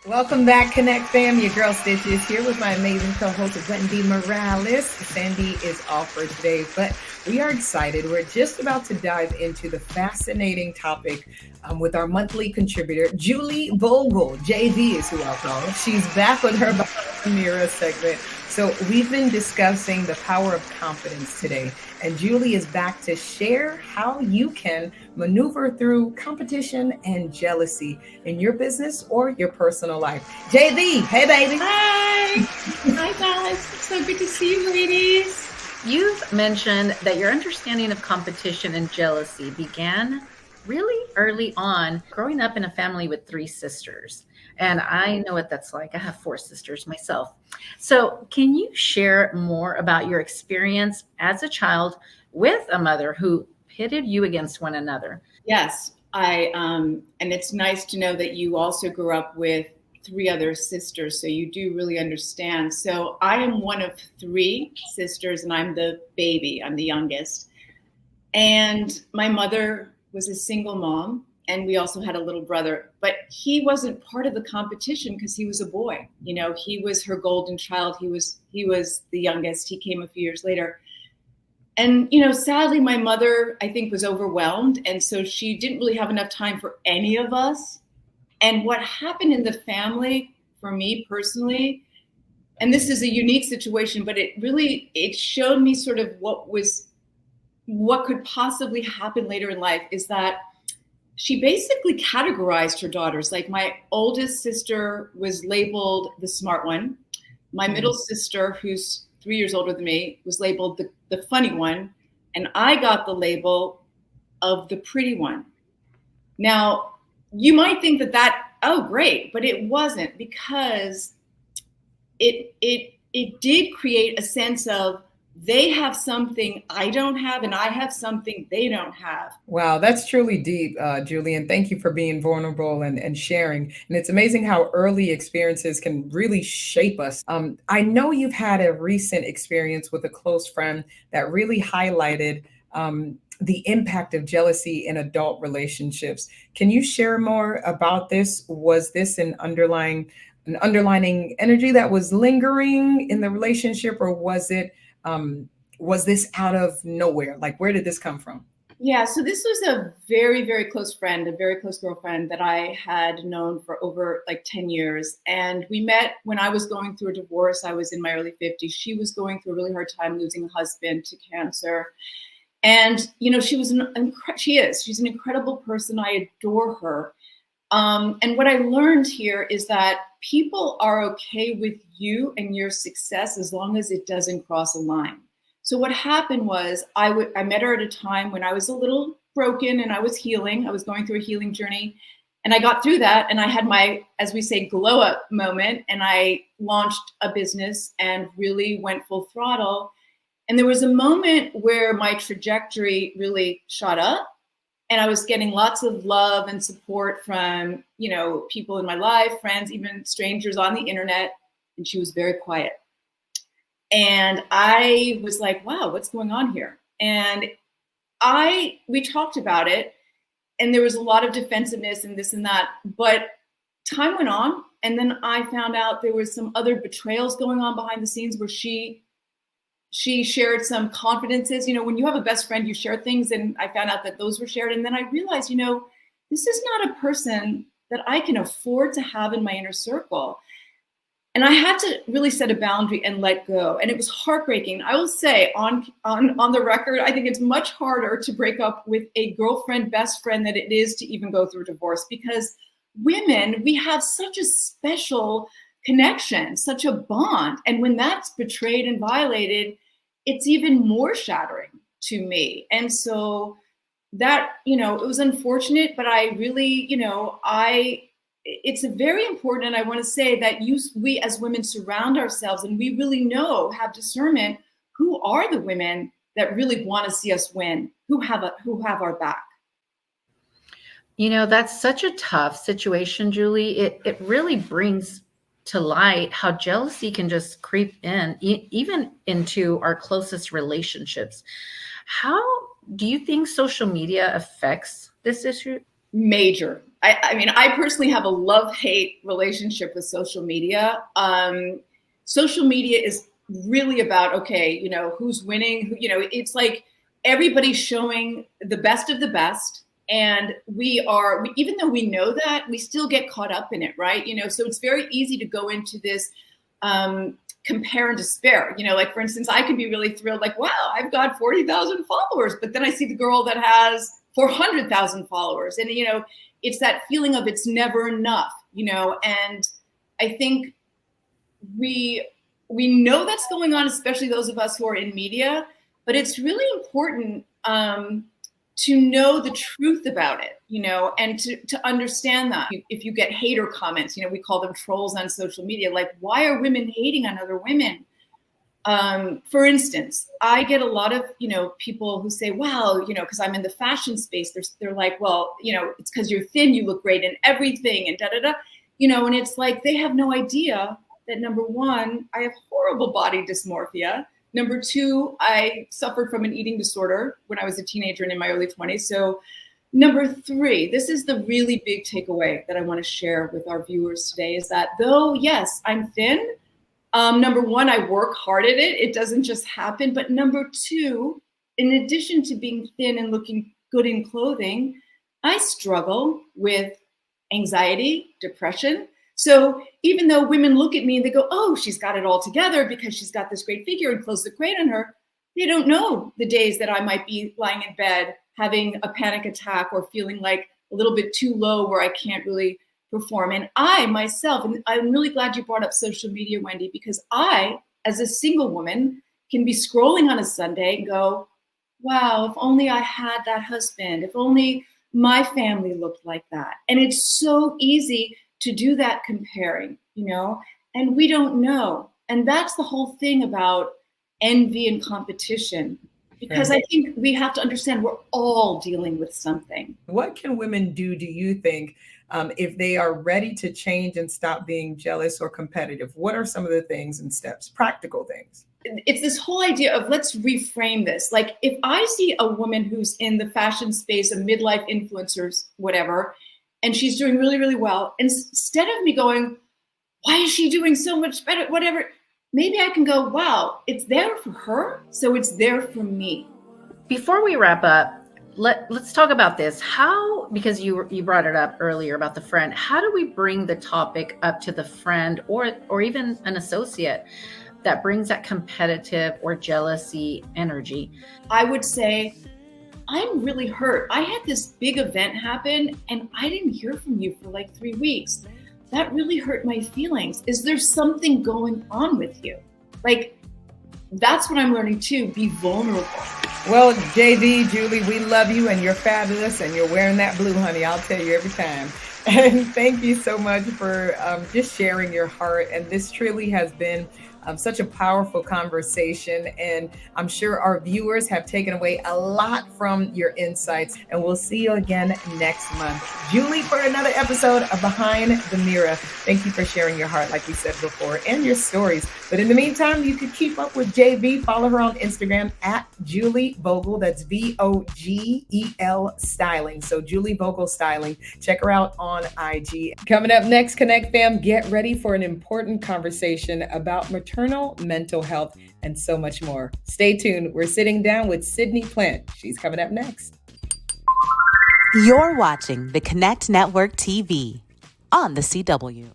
Welcome back, Connect fam. Your girl Stitch is here with my amazing co-host Wendy Morales. Sandy is off for today, but we are excited. We're just about to dive into the fascinating topic with our monthly contributor, Julie Vogel. JV is who I'll call her. She's back with her Behind the Mirror segment. So we've been discussing the power of confidence today, and Julie is back to share how you can maneuver through competition and jealousy in your business or your personal life. JV, hey baby. Hi. Hi, guys. It's so good to see you, ladies. You've mentioned that your understanding of competition and jealousy began really early on, growing up in a family with three sisters. And I know what that's like. I have four sisters myself. So, can you share more about your experience as a child with a mother who pitted you against one another? Yes, and it's nice to know that you also grew up with three other sisters, so you do really understand. So I am one of three sisters, and I'm the baby. I'm the youngest. And my mother was a single mom, and we also had a little brother, but he wasn't part of the competition because he was a boy. You know, he was her golden child. He was the youngest. He came a few years later. And, you know, sadly, my mother, I think, was overwhelmed. And so she didn't really have enough time for any of us. And what happened in the family, for me personally, and this is a unique situation, but it showed me sort of what could possibly happen later in life, is that she basically categorized her daughters. Like, my oldest sister was labeled the smart one. My middle sister, who's 3 years older than me, was labeled the funny one. And I got the label of the pretty one. Now, you might think oh, great, but it wasn't, because it did create a sense of, they have something I don't have, and I have something they don't have. Wow, that's truly deep, Julie, and thank you for being vulnerable and sharing. And it's amazing how early experiences can really shape us. I know you've had a recent experience with a close friend that really highlighted the impact of jealousy in adult relationships. Can you share more about this? Was this an underlining energy that was lingering in the relationship, or was this out of nowhere? Like, where did this come from? Yeah, so this was a very, very close friend, a very close girlfriend that I had known for over like 10 years. And we met when I was going through a divorce. I was in my early 50s. She was going through a really hard time losing a husband to cancer. And, you know, she's an incredible person. I adore her. And what I learned here is that people are okay with you and your success as long as it doesn't cross a line. So what happened was, I met her at a time when I was a little broken and I was healing. I was going through a healing journey, and I got through that, and I had my, as we say, glow up moment, and I launched a business and really went full throttle. And there was a moment where my trajectory really shot up, and I was getting lots of love and support from, you know, people in my life, friends, even strangers on the internet. And she was very quiet. And I was like, wow, what's going on here? And we talked about it, and there was a lot of defensiveness and this and that, but time went on. And then I found out there was some other betrayals going on behind the scenes, where she shared some confidences. You know, when you have a best friend, you share things, and I found out that those were shared. And then I realized, you know, this is not a person that I can afford to have in my inner circle. And I had to really set a boundary and let go. And it was heartbreaking. I will say on the record, I think it's much harder to break up with a girlfriend, best friend, than it is to even go through a divorce, because women, we have such a special connection, such a bond. And when that's betrayed and violated, it's even more shattering to me. And so that, you know, it was unfortunate, but I really, you know, it's a very important, and I want to say that we as women surround ourselves, and we really have discernment, who are the women that really want to see us win, who have our back. You know, that's such a tough situation, Julie. It really brings to light how jealousy can just creep in, even into our closest relationships. How do you think social media affects this issue? Major. I mean, I personally have a love-hate relationship with social media. Social media is really about, okay, you know, who's winning, you know, it's like everybody's showing the best of the best. And even though we know that, we still get caught up in it, right? You know, so it's very easy to go into this compare and despair. You know, like for instance, I could be really thrilled, like, wow, I've got 40,000 followers, but then I see the girl that has 400,000 followers. And, you know, it's that feeling of it's never enough, you know, and I think we know that's going on, especially those of us who are in media, but it's really important to know the truth about it, you know, and to understand that. If you get hater comments, you know, we call them trolls on social media, like, why are women hating on other women? For instance, I get a lot of, you know, people who say, wow, you know, because I'm in the fashion space, they're like, well, you know, it's because you're thin, you look great in everything and da-da-da, you know, and it's like, they have no idea that number one, I have horrible body dysmorphia. Number two, I suffered from an eating disorder when I was a teenager and in my early 20s. So number three, this is the really big takeaway that I want to share with our viewers today, is that though, yes, I'm thin, number one, I work hard at it. It doesn't just happen. But number two, in addition to being thin and looking good in clothing, I struggle with anxiety, depression. So even though women look at me and they go, oh, she's got it all together because she's got this great figure and clothes look great on her, they don't know the days that I might be lying in bed having a panic attack or feeling like a little bit too low where I can't really perform. And I myself, and I'm really glad you brought up social media, Wendy, because I, as a single woman, can be scrolling on a Sunday and go, wow, if only I had that husband, if only my family looked like that. And it's so easy to do that comparing, you know, and we don't know. And that's the whole thing about envy and competition, because I think we have to understand we're all dealing with something. What can women do you think, if they are ready to change and stop being jealous or competitive? What are some of the things and steps, practical things? It's this whole idea of, let's reframe this. Like, if I see a woman who's in the fashion space, a midlife influencers, whatever, and she's doing really, really well, instead of me going, why is she doing so much better, whatever, maybe I can go, wow, it's there for her, so it's there for me. Before we wrap up, let's talk about this. How, because you brought it up earlier about the friend, how do we bring the topic up to the friend or even an associate that brings that competitive or jealousy energy? I would say, I'm really hurt. I had this big event happen and I didn't hear from you for like 3 weeks. That really hurt my feelings. Is there something going on with you? Like, that's what I'm learning too, be vulnerable. Well, JV, Julie, we love you and you're fabulous and you're wearing that blue, honey. I'll tell you every time. And thank you so much for just sharing your heart. And this truly has been such a powerful conversation. And I'm sure our viewers have taken away a lot from your insights. And we'll see you again next month. Julie, for another episode of Behind the Mirror. Thank you for sharing your heart, like we said before, and your stories. But in the meantime, you can keep up with JV. Follow her on Instagram at Julie Vogel. That's VOGEL Styling. So Julie Vogel Styling. Check her out on IG. Coming up next, Connect Fam, get ready for an important conversation about maternal mental health and so much more. Stay tuned. We're sitting down with Sydney Plint. She's coming up next. You're watching the Connect Network TV on the CW.